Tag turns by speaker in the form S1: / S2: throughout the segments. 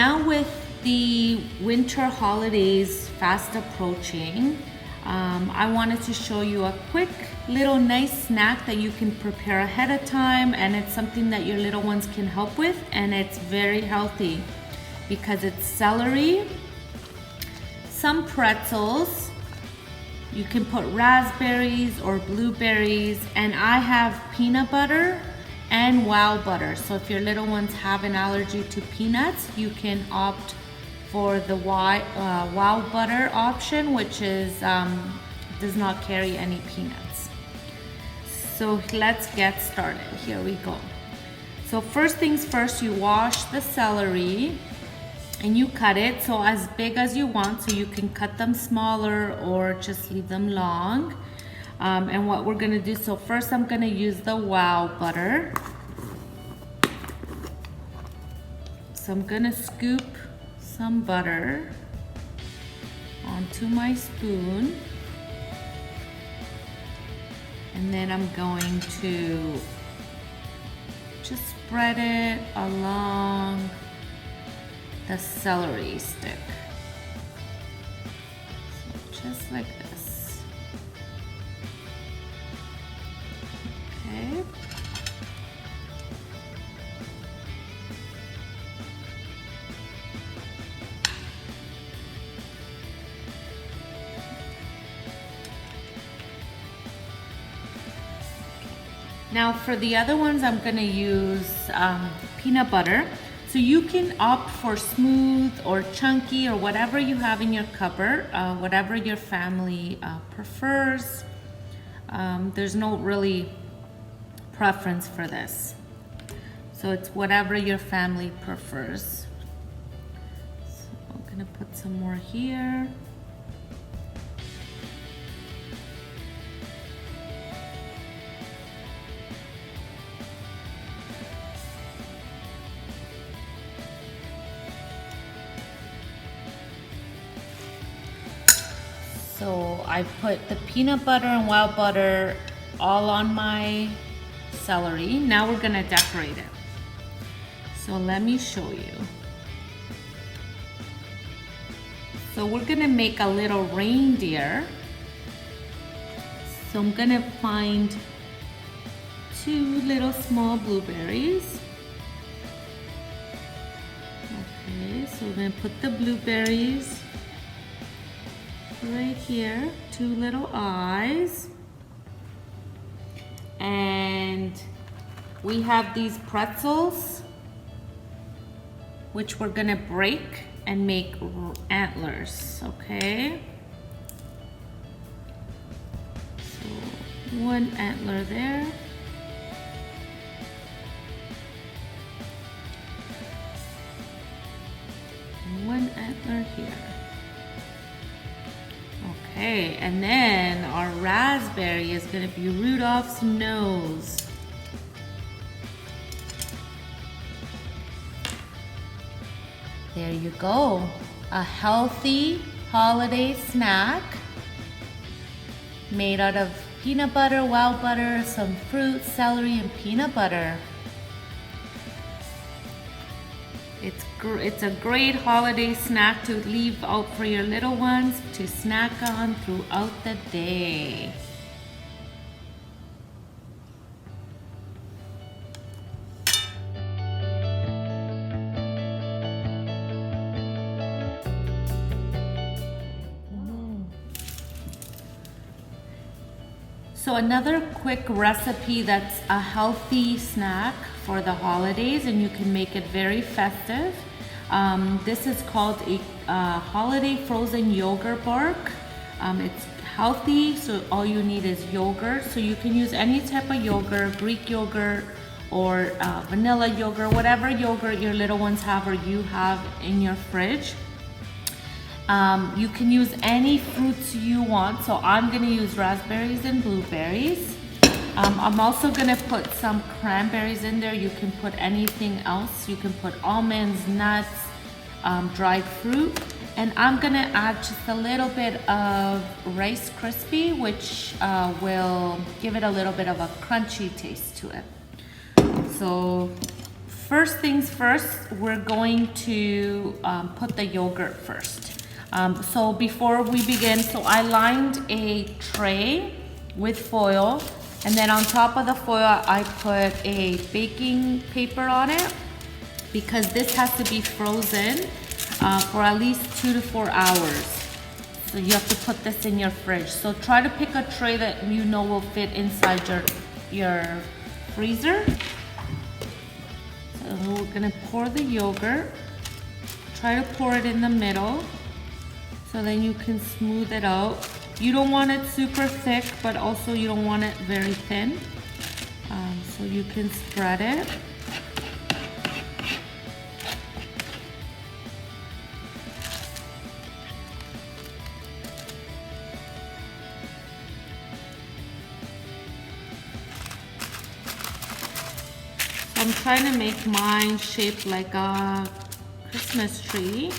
S1: now with the winter holidays fast approaching, I wanted to show you a quick little nice snack that you can prepare ahead of time, and it's something that your little ones can help with, and it's very healthy because it's celery, some pretzels, you can put raspberries or blueberries, and I have peanut butter and wow butter. So if your little ones have an allergy to peanuts, you can opt for the wow butter option, which is does not carry any peanuts. So let's get started. Here we go. So first things first, you wash the celery and you cut it so as big as you want, so you can cut them smaller or just leave them long. And what we're gonna do, so first I'm gonna use the wow butter. So I'm gonna scoop some butter onto my spoon, and then I'm going to just spread it along the celery stick. So just like this. Okay. Now for the other ones, I'm gonna use peanut butter. So you can opt for smooth or chunky or whatever you have in your cupboard, whatever your family prefers. There's no really preference for this. So it's whatever your family prefers. So I'm gonna put some more here. So I put the peanut butter and wow butter all on my celery. Now we're gonna decorate it. So let me show you. So we're gonna make a little reindeer. So I'm gonna find 2 little small blueberries. Okay, so we're gonna put the blueberries right here, 2 little eyes. And we have these pretzels, which we're gonna break and make antlers, okay? So 1 antler there. And 1 antler here. Okay, and then our raspberry is gonna be Rudolph's nose. There you go. A healthy holiday snack made out of peanut butter, wow butter, some fruit, celery, and peanut butter. It's a great holiday snack to leave out for your little ones to snack on throughout the day. So another quick recipe that's a healthy snack for the holidays, and you can make it very festive. This is called a holiday frozen yogurt bark. It's healthy, so all you need is yogurt. So you can use any type of yogurt, Greek yogurt or vanilla yogurt, whatever yogurt your little ones have or you have in your fridge. You can use any fruits you want. So I'm gonna use raspberries and blueberries. I'm also gonna put some cranberries in there. You can put anything else. You can put almonds, nuts, dried fruit. And I'm gonna add just a little bit of Rice Krispie, which will give it a little bit of a crunchy taste to it. So first things first, we're going to put the yogurt first. So before we begin, so I lined a tray with foil, and then on top of the foil, I put a baking paper on it because this has to be frozen for at least 2 to 4 hours. So you have to put this in your fridge. So try to pick a tray that you know will fit inside your freezer. So we're gonna pour the yogurt. Try to pour it in the middle so then you can smooth it out. You don't want it super thick, but also you don't want it very thin. So you can spread it. I'm trying to make mine shaped like a Christmas tree.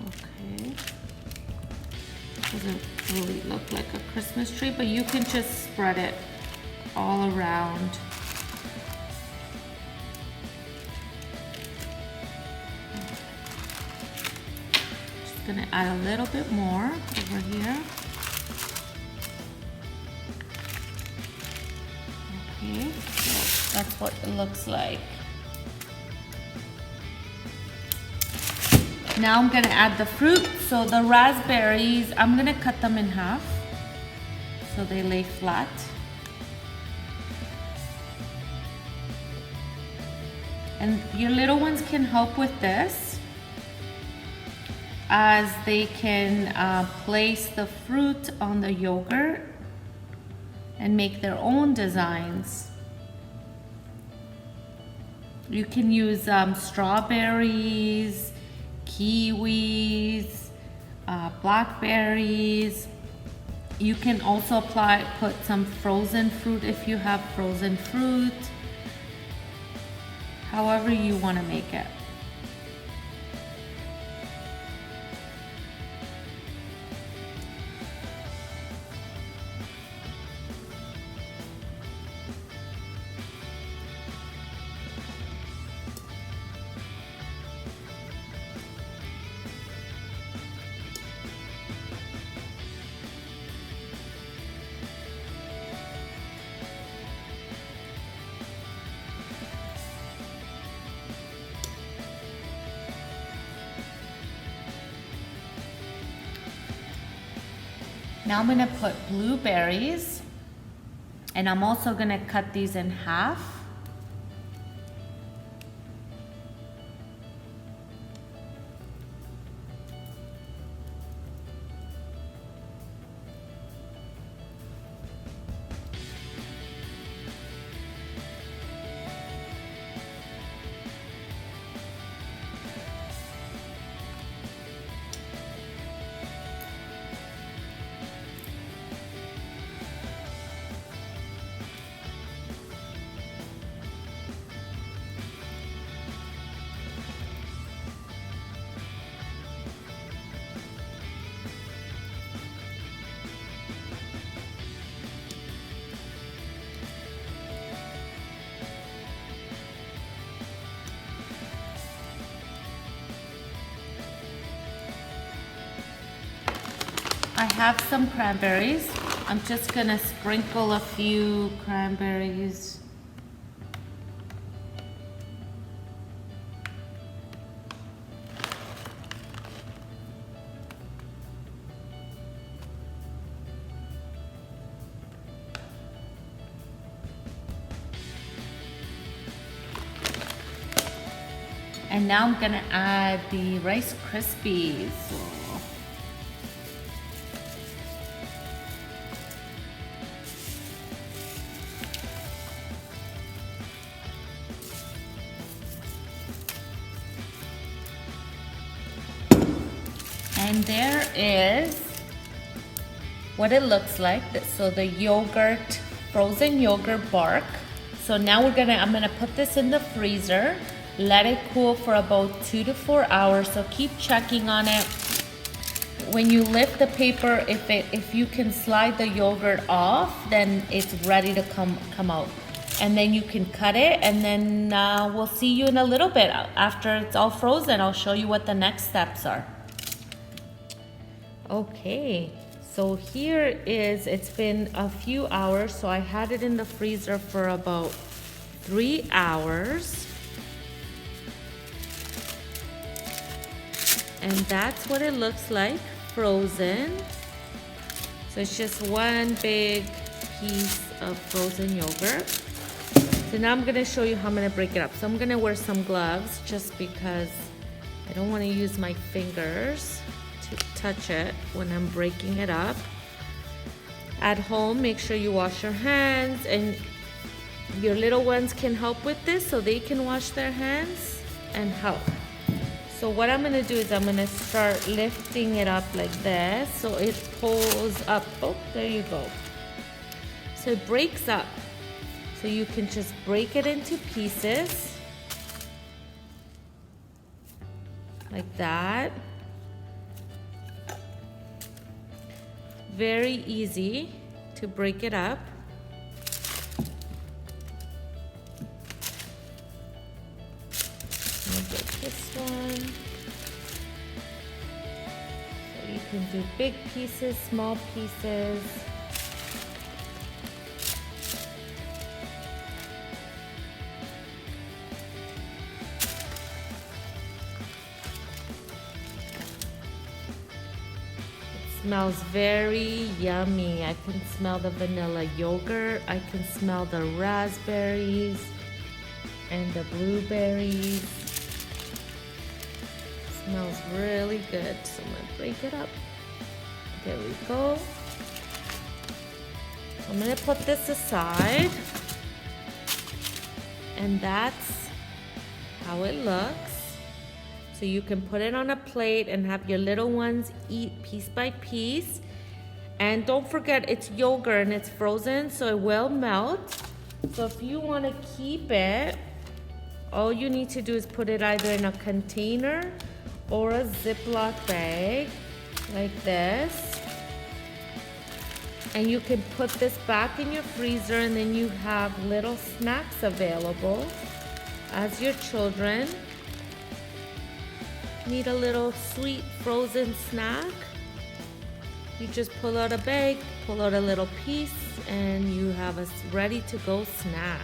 S1: Okay. Doesn't really look like a Christmas tree, but you can just spread it all around. Gonna add a little bit more over here. Okay, so that's what it looks like. Now I'm gonna add the fruit. So the raspberries, I'm gonna cut them in half so they lay flat. And your little ones can help with this, as they can place the fruit on the yogurt and make their own designs. You can use strawberries, kiwis, blackberries. You can also put some frozen fruit if you have frozen fruit. However you want to make it. Now I'm gonna put blueberries, and I'm also gonna cut these in half. I have some cranberries. I'm just gonna sprinkle a few cranberries. And now I'm gonna add the Rice Krispies. And there is what it looks like. So the yogurt, frozen yogurt bark. So now I'm gonna put this in the freezer, let it cool for about 2 to 4 hours. So keep checking on it. when you lift the paper, if you can slide the yogurt off, then it's ready to come out. And then you can cut it, and then we'll see you in a little bit. After it's all frozen, I'll show you what the next steps are. Okay, so here it's been a few hours, so I had it in the freezer for about 3 hours. And that's what it looks like, frozen. So it's just one big piece of frozen yogurt. So now I'm gonna show you how I'm gonna break it up. So I'm gonna wear some gloves just because I don't wanna use my fingers to touch it when I'm breaking it up. At home, make sure you wash your hands, and your little ones can help with this so they can wash their hands and help. So what I'm gonna do is I'm gonna start lifting it up like this so it pulls up. Oh, there you go. So it breaks up. So you can just break it into pieces like that. Very easy to break it up. I'll get this one. So you can do big pieces, small pieces. Smells very yummy. I can smell the vanilla yogurt. I can smell the raspberries and the blueberries. Smells really good. So I'm gonna break it up. There we go. I'm gonna put this aside. And that's how it looks. So you can put it on a plate and have your little ones eat piece by piece. And don't forget, it's yogurt and it's frozen, so it will melt. So if you want to keep it, all you need to do is put it either in a container or a Ziploc bag like this. And you can put this back in your freezer, and then you have little snacks available as your children need a little sweet frozen snack. You just pull out a bag, pull out a little piece, and you have a ready to go snack.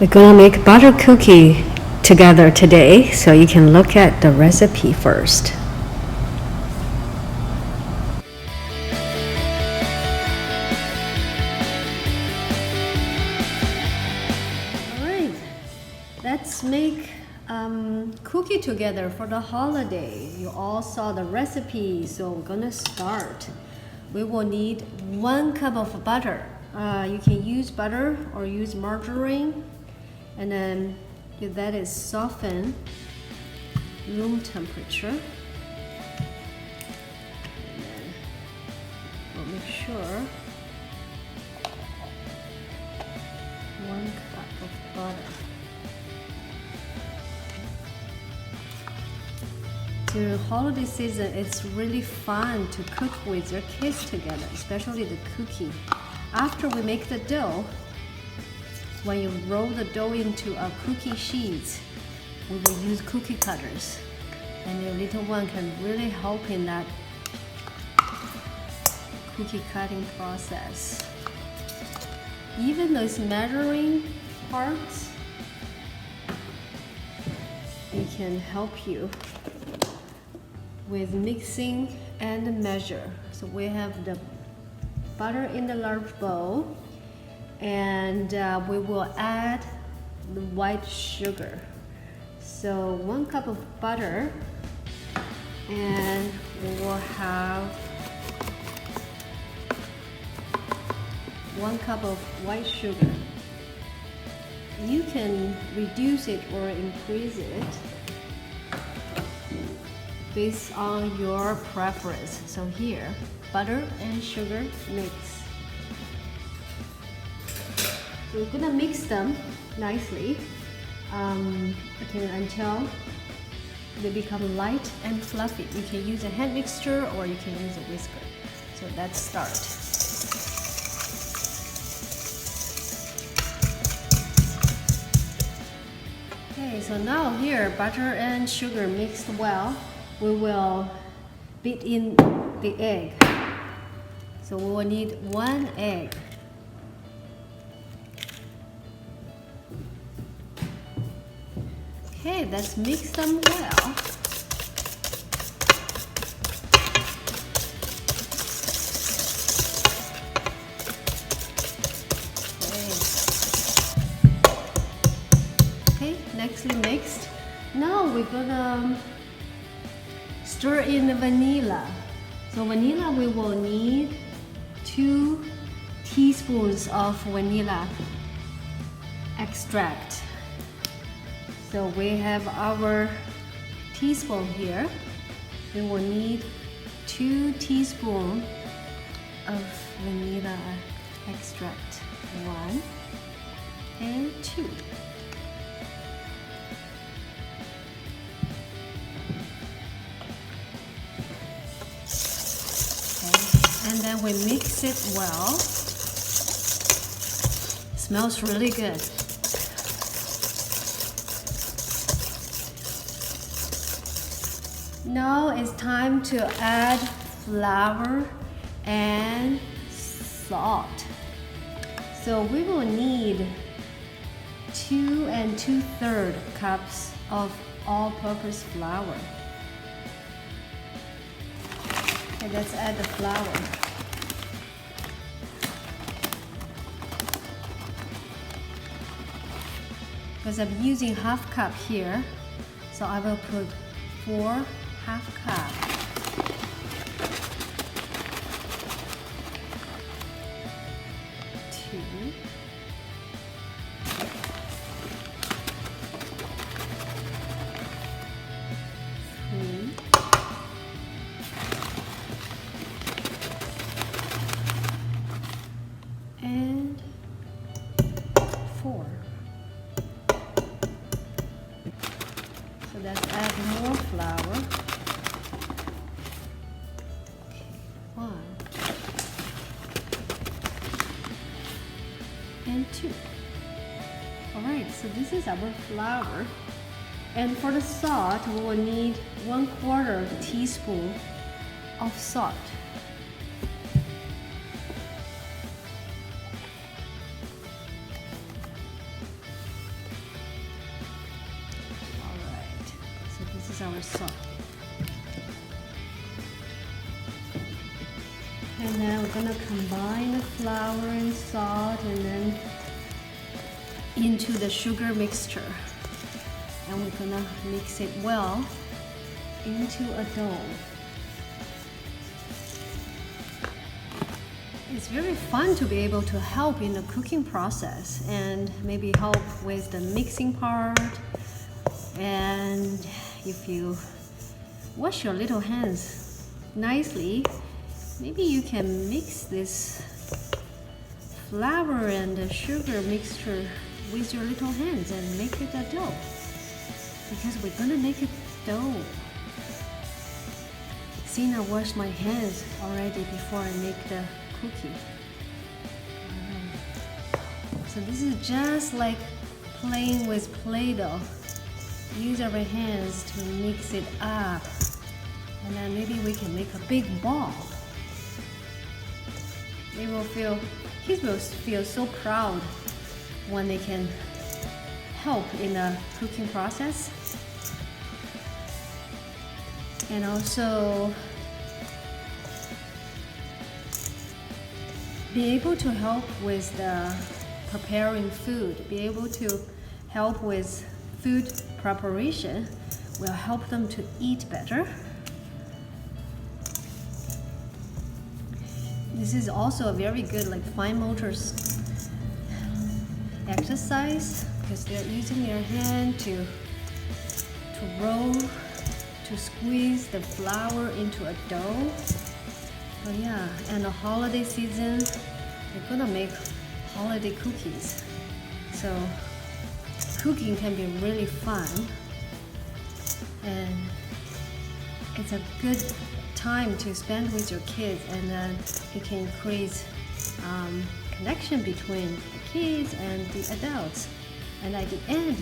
S2: We're gonna make butter cookie together today, so you can look at the recipe first. Let's make cookie together for the holiday. You all saw the recipe, so we're gonna start. We will need 1 cup of butter. You can use butter or use margarine, and then that is softened room temperature. And then we'll make sure 1 cup of butter. During holiday season, it's really fun to cook with your kids together, especially the cookie. After we make the dough, when you roll the dough into a cookie sheets, we will use cookie cutters, and your little one can really help in that cookie cutting process. Even those measuring parts, it can help you with mixing and measure. So we have the butter in the large bowl, and we will add the white sugar. So 1 cup of butter, and we will have 1 cup of white sugar. You can reduce it or increase it based on your preference. So here, butter and sugar mix. So we're gonna mix them nicely. until they become light and fluffy. You can use a hand mixture or you can use a whisker. So let's start. Okay, so now here butter and sugar mixed well. We will beat in the egg. So we will need 1 egg. Okay, let's mix them well. Okay, nicely mixed. Now we're gonna stir in the vanilla. So vanilla, we will need 2 teaspoons of vanilla extract. So we have our teaspoon here. We will need 2 teaspoons of vanilla extract. 1 and 2. And then we mix it well. Smells really good. Now it's time to add flour and salt. So we will need 2 2/3 cups of all-purpose flour. Okay, let's add the flour. Because I'm using 1/2 cup here, so I will put 4 1/2 cup. Two. 3. And 4. So let's add more flour. Okay, 1 and 2. Alright, so this is our flour. And for the salt, we will need 1/4 teaspoon of salt. Our salt. And then we're gonna combine the flour and salt and then into the sugar mixture. And we're gonna mix it well into a dough. It's very fun to be able to help in the cooking process and maybe help with the mixing part. And if you wash your little hands nicely, maybe you can mix this flour and the sugar mixture with your little hands and make it a dough. Because we're gonna make it dough. Sina washed my hands already before I make the cookie. So this is just like playing with Play-Doh. Use our hands to mix it up, and then maybe we can make a big ball. Kids will feel so proud when they can help in the cooking process, and also be able to help with the preparing food, be able to help with food preparation will help them to eat better. This is also a very good like fine motor exercise because they're using their hand to roll, to squeeze the flour into a dough. But yeah, and the holiday season, they're gonna make holiday cookies. So cooking can be really fun, and it's a good time to spend with your kids, and then it can increase connection between the kids and the adults, and at the end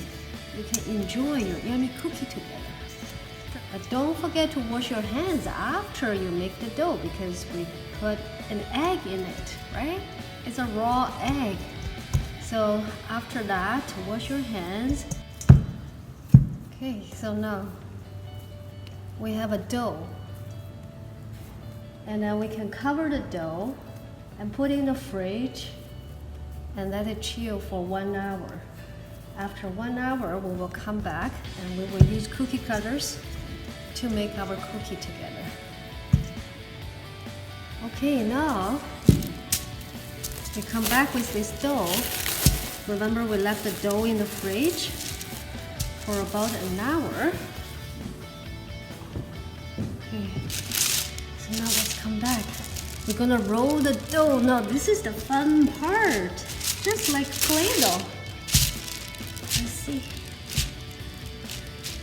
S2: you can enjoy your yummy cookie together. But don't forget to wash your hands after you make the dough, because we put an egg in it, right? It's a raw egg. So after that, wash your hands. Okay, so now we have a dough. And then we can cover the dough and put it in the fridge and let it chill for 1 hour. After 1 hour, we will come back and we will use cookie cutters to make our cookie together. Okay, now we come back with this dough. Remember, we left the dough in the fridge for about an hour. Okay, so now let's come back. We're gonna roll the dough. Now this is the fun part, just like Play-Doh. Let's see.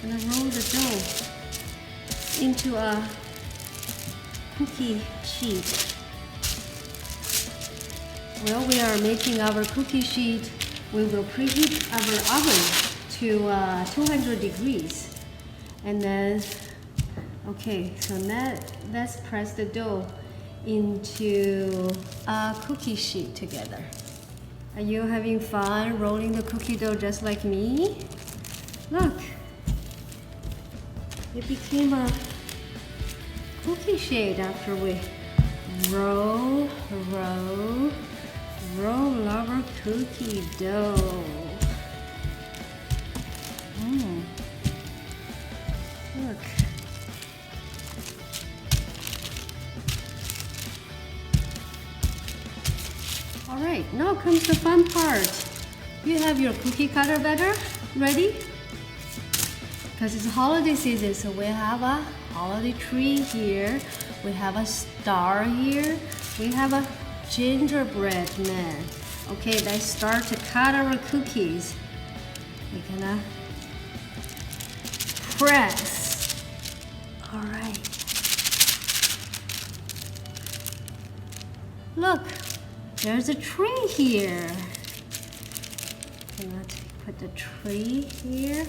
S2: I'm gonna roll the dough into a cookie sheet. While we are making our cookie sheet, we will preheat our oven to 200 degrees. And then, okay, so now let's press the dough into a cookie sheet together. Are you having fun rolling the cookie dough just like me? Look, it became a cookie shape after we roll our cookie dough. Look. All right, now comes the fun part. You have your cookie cutter batter ready? Because it's holiday season, so we have a holiday tree here. We have a star here. We have a gingerbread man. Okay, let's start to cut our cookies. We're gonna press. All right. Look, there's a tree here. I'm gonna put the tree here.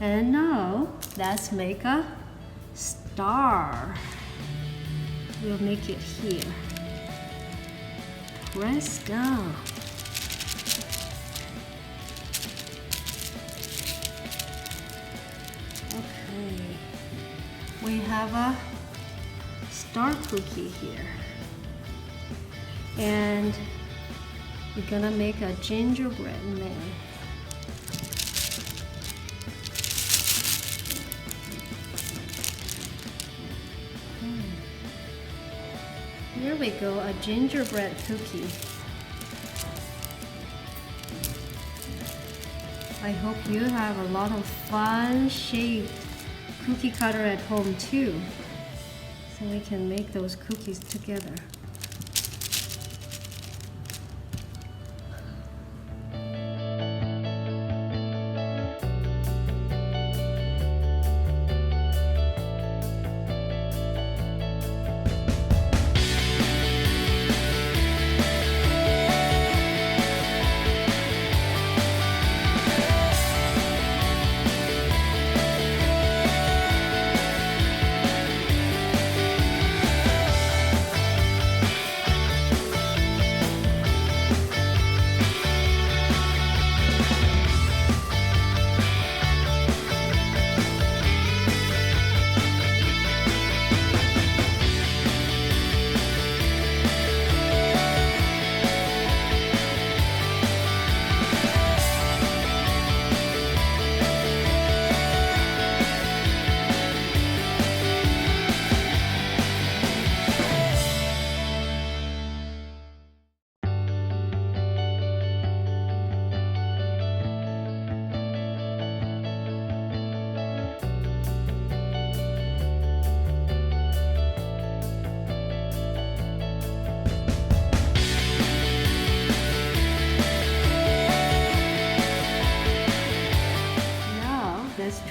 S2: And now, let's make a star. We'll make it here. Press down. Okay. We have a star cookie here. And we're gonna make a gingerbread man. Here we go, a gingerbread cookie. I hope you have a lot of fun shaped cookie cutter at home too, so we can make those cookies together.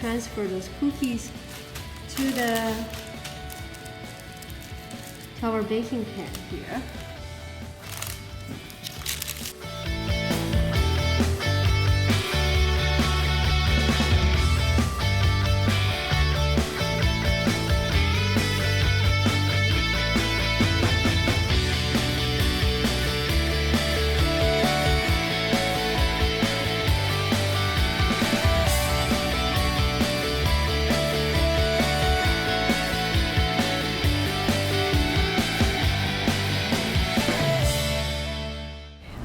S2: transfer those cookies to our baking pan here.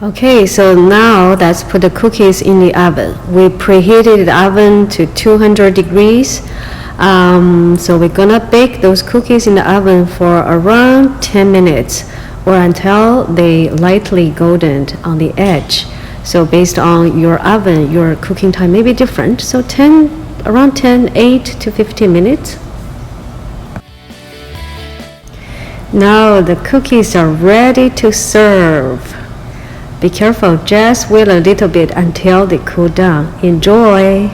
S2: Okay, so now let's put the cookies in the oven. We preheated the oven to 200 degrees. So we're gonna bake those cookies in the oven for around 10 minutes or until they lightly goldened on the edge. So based on your oven, your cooking time may be different. So around 8 to 15 minutes. Now the cookies are ready to serve. Be careful, just wait a little bit until they cool down. Enjoy!